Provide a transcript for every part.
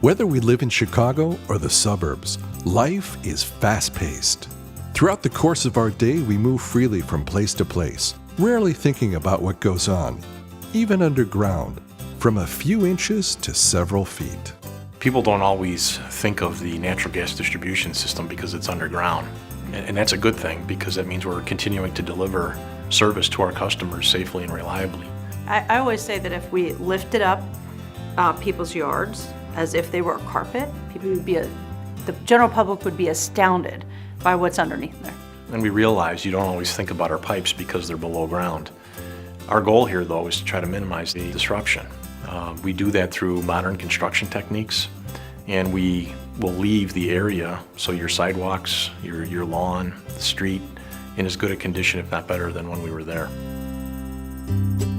Whether we live in Chicago or the suburbs, life is fast-paced. Throughout the course of our day, we move freely from place to place, rarely thinking about what goes on, even underground, from a few inches to several feet. People don't always think of the natural gas distribution system because it's underground. And that's a good thing, because that means we're continuing to deliver service to our customers safely and reliably. I always say that if we lifted up people's yards as if they were a carpet, the general public would be astounded by what's underneath there. And we realize you don't always think about our pipes because they're below ground. Our goal here, though, is to try to minimize the disruption. We do that through modern construction techniques, and we will leave the area, so your sidewalks, your lawn, the street, in as good a condition, if not better, than when we were there.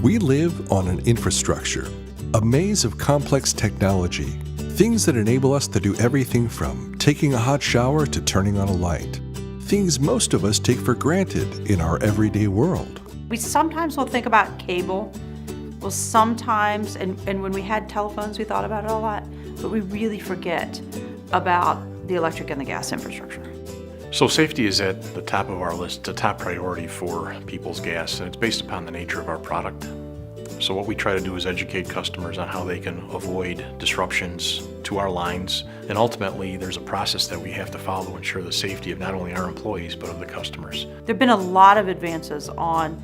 We live on an infrastructure, a maze of complex technology, things that enable us to do everything from taking a hot shower to turning on a light, things most of us take for granted in our everyday world. We sometimes will think about cable. Well, sometimes, and when we had telephones, we thought about it a lot, but we really forget about the electric and the gas infrastructure. So safety is at the top of our list, a top priority for People's Gas, and it's based upon the nature of our product. So what we try to do is educate customers on how they can avoid disruptions to our lines, and ultimately there's a process that we have to follow to ensure the safety of not only our employees but of the customers. There have been a lot of advances on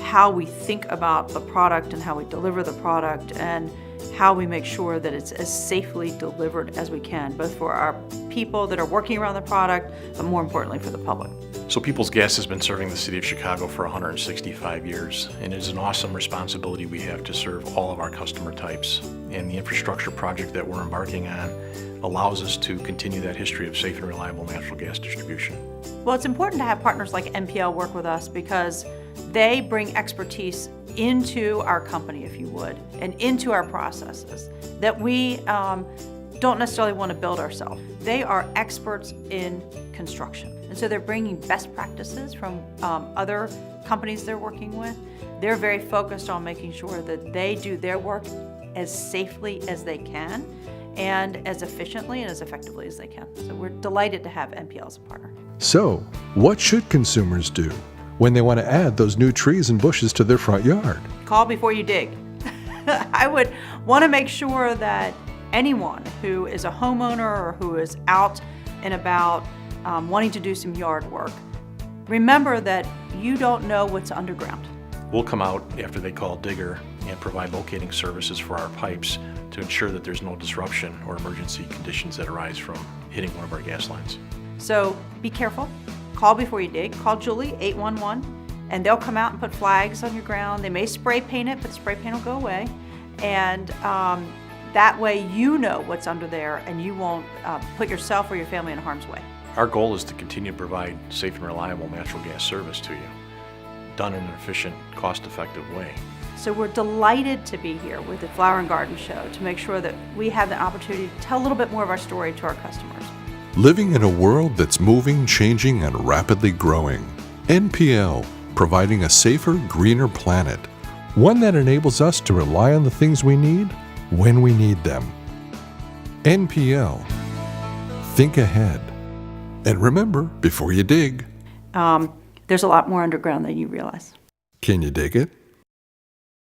how we think about the product and how we deliver the product and how we make sure that it's as safely delivered as we can, both for our people that are working around the product, but more importantly for the public. So People's Gas has been serving the city of Chicago for 165 years, and it is an awesome responsibility we have to serve all of our customer types. And the infrastructure project that we're embarking on allows us to continue that history of safe and reliable natural gas distribution. Well, it's important to have partners like NPL work with us because they bring expertise into our company, if you would, and into our processes that we don't necessarily want to build ourselves. They are experts in construction, and so they're bringing best practices from other companies they're working with. They're very focused on making sure that they do their work as safely as they can and as efficiently and as effectively as they can. So we're delighted to have NPL as a partner. So, what should consumers do when they want to add those new trees and bushes to their front yard? Call before you dig. I would want to make sure that anyone who is a homeowner or who is out and about wanting to do some yard work, remember that you don't know what's underground. We'll come out after they call Digger and provide locating services for our pipes to ensure that there's no disruption or emergency conditions that arise from hitting one of our gas lines. So be careful. Call before you dig. Call Julie, 811, and they'll come out and put flags on your ground. They may spray paint it, but the spray paint will go away. And that way you know what's under there and you won't put yourself or your family in harm's way. Our goal is to continue to provide safe and reliable natural gas service to you, done in an efficient, cost-effective way. So we're delighted to be here with the Flower and Garden Show to make sure that we have the opportunity to tell a little bit more of our story to our customers. Living in a world that's moving, changing, and rapidly growing. NPL, providing a safer, greener planet. One that enables us to rely on the things we need when we need them. NPL. Think ahead. And remember, before you dig, There's a lot more underground than you realize. can you dig it?